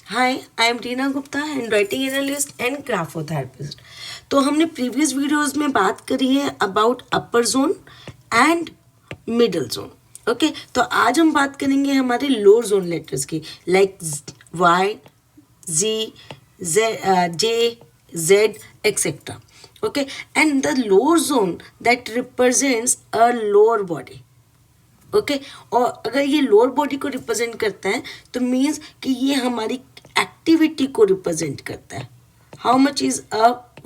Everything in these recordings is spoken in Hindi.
Hi, I am Reena Gupta, handwriting analyst and graphotherapist. तो हमने प्रीवियस वीडियोस में बात करी है about upper zone and middle zone. Okay, तो आज हम बात करेंगे हमारे लोअर जोन लेटर्स की, like Y, G, J, Z etcetera. Okay, and the lower zone that represents a lower body. Okay, और अगर ये लोअर बॉडी को रिप्रेजेंट करता है तो मीन्स कि ये हमारी एक्टिविटी को रिप्रेजेंट करता है। How much is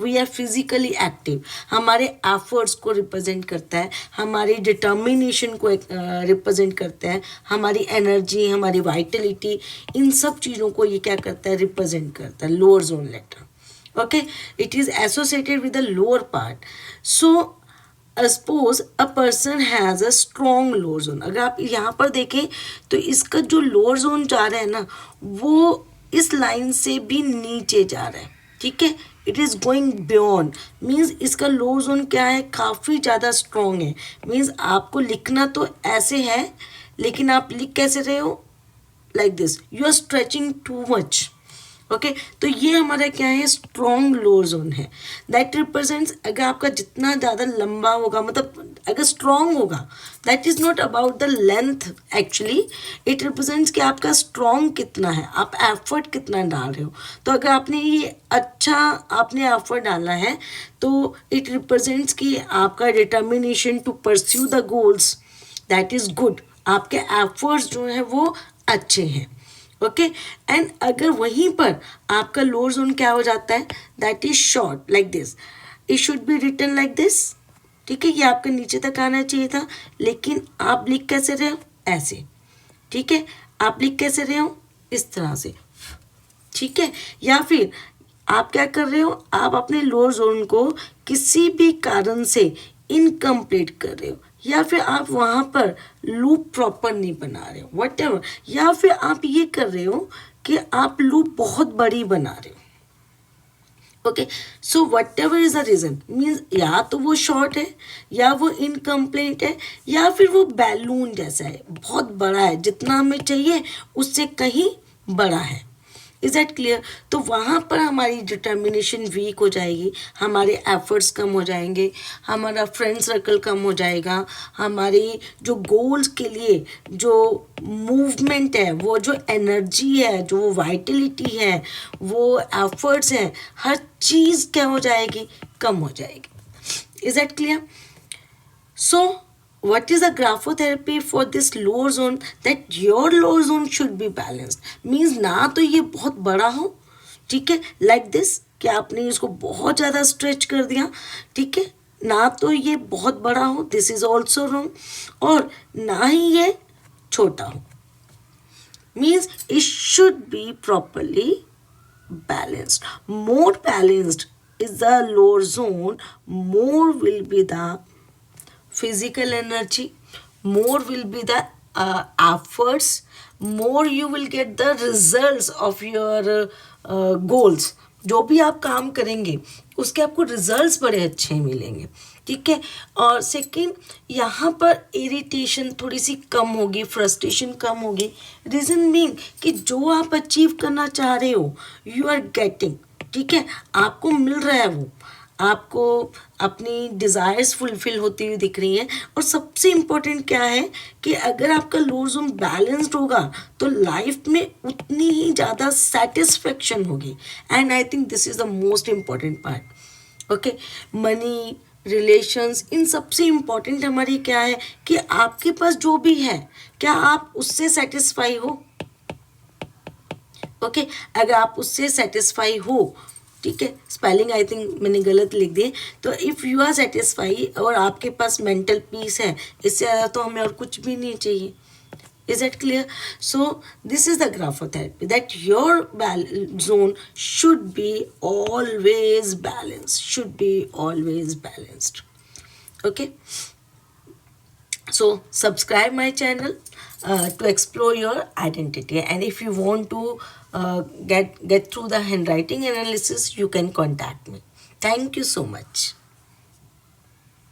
we are physically active, हमारे एफर्ट्स को रिप्रेजेंट करता है, हमारी डिटर्मिनेशन को रिप्रेजेंट करता है, हमारी एनर्जी, हमारी वाइटलिटी, इन सब चीज़ों को ये क्या करता है, रिप्रेजेंट करता है lower zone letter. Okay, it is associated with the lower part. So suppose a person has a strong lower zone. अगर आप यहाँ पर देखें तो इसका जो लोअर जोन जा रहा है ना, वो इस लाइन से भी नीचे जा रहा है। ठीक है, it is going beyond, means इसका लोअर जोन क्या है, काफ़ी ज़्यादा स्ट्रॉन्ग है। मीन्स आपको लिखना तो ऐसे है, लेकिन आप लिख कैसे रहे हो, like this, you are stretching too much. Okay, तो ये हमारा क्या है, स्ट्रॉन्ग लोअर जोन है। दैट रिप्रेजेंट्स, अगर आपका जितना ज़्यादा लंबा होगा, मतलब अगर स्ट्रॉन्ग होगा, that is not about the length actually, it represents कि आपका स्ट्रॉन्ग कितना है, आप एफर्ट कितना डाल रहे हो। तो अगर आपने ये अच्छा आपने एफर्ट डाला है तो इट रिप्रेजेंट्स कि आपका determination to pursue the goals, that is good, आपके एफर्ट्स जो हैं वो अच्छे हैं। ओके, एंड अगर वहीं पर आपका लोअर जोन क्या हो जाता है, that is short, like this, it should be written like this. ठीक है, ये आपके नीचे तक आना चाहिए था, लेकिन आप लिख कैसे रहे हो, ऐसे। ठीक है, आप लिख कैसे रहे हो, इस तरह से। ठीक है, या फिर आप क्या कर रहे हो, आप अपने लोअर जोन को किसी भी कारण से इनकम्प्लीट कर रहे हो, या फिर आप वहाँ पर लूप प्रॉपर नहीं बना रहे हो, वट एवर, या फिर आप ये कर रहे हो कि आप लूप बहुत बड़ी बना रहे हो। Okay, so what ever is the reason, means या तो वो शॉर्ट है, या वो इनकम्प्लीट है, या फिर वो बैलून जैसा है, बहुत बड़ा है, जितना हमें चाहिए उससे कहीं बड़ा है। Is that clear? तो वहाँ पर हमारी डिटर्मिनेशन वीक हो जाएगी, हमारे एफर्ट्स कम हो जाएंगे, हमारा फ्रेंड सर्कल कम हो जाएगा, हमारी जो गोल्स के लिए जो मूवमेंट है, वो जो एनर्जी है, जो वाइटलिटी है, वो एफर्ट्स हैं, हर चीज़ क्या हो जाएगी, कम हो जाएगी। Is that clear? So, what is the graphotherapy for this lower zone? That your lower zone should be balanced. Means ना तो ये बहुत बड़ा हो, ठीक है, like this, कि आपने इसको बहुत ज़्यादा स्ट्रेच कर दिया, ठीक है, ना तो ये बहुत बड़ा हो, दिस इज ऑल्सो रॉन्ग, और ना ही ये छोटा हो। Means it should be properly balanced. More balanced is the lower zone, more will be the physical energy, more will be the efforts, more you will get the results of your goals। जो भी आप काम करेंगे उसके आपको रिजल्ट्स बड़े अच्छे मिलेंगे। ठीक है, और सेकंड, यहाँ पर इरिटेशन थोड़ी सी कम होगी, फ्रस्ट्रेशन कम होगी। रीज़न मीन कि जो आप अचीव करना चाह रहे हो, यू आर गेटिंग, ठीक है, आपको मिल रहा है, वो आपको अपनी डिज़ायर्स फुलफिल होती हुई दिख रही हैं। और सबसे इम्पोर्टेंट क्या है कि अगर आपका लोअर जोन बैलेंस्ड होगा तो लाइफ में उतनी ही ज़्यादा सेटिस्फेक्शन होगी, and I think this is the most important part. Okay, money, relations, इन सबसे इम्पॉर्टेंट हमारी क्या है कि आपके पास जो भी है, क्या आप उससे सेटिस्फाई हो। ओके, अगर आप उससे सेटिस्फाई हो, ठीक है, स्पेलिंग आई थिंक मैंने गलत लिख दी, तो इफ़ यू आर सेटिस्फाई और आपके पास मेंटल पीस है, इससे ज़्यादा तो हमें और कुछ भी नहीं चाहिए। Is that clear? So this is the graphotherapy, that your zone should be always balanced, should be always balanced. Okay, so subscribe my channel to explore your identity, and if you want to get through the handwriting analysis, you can contact me. Thank you so much.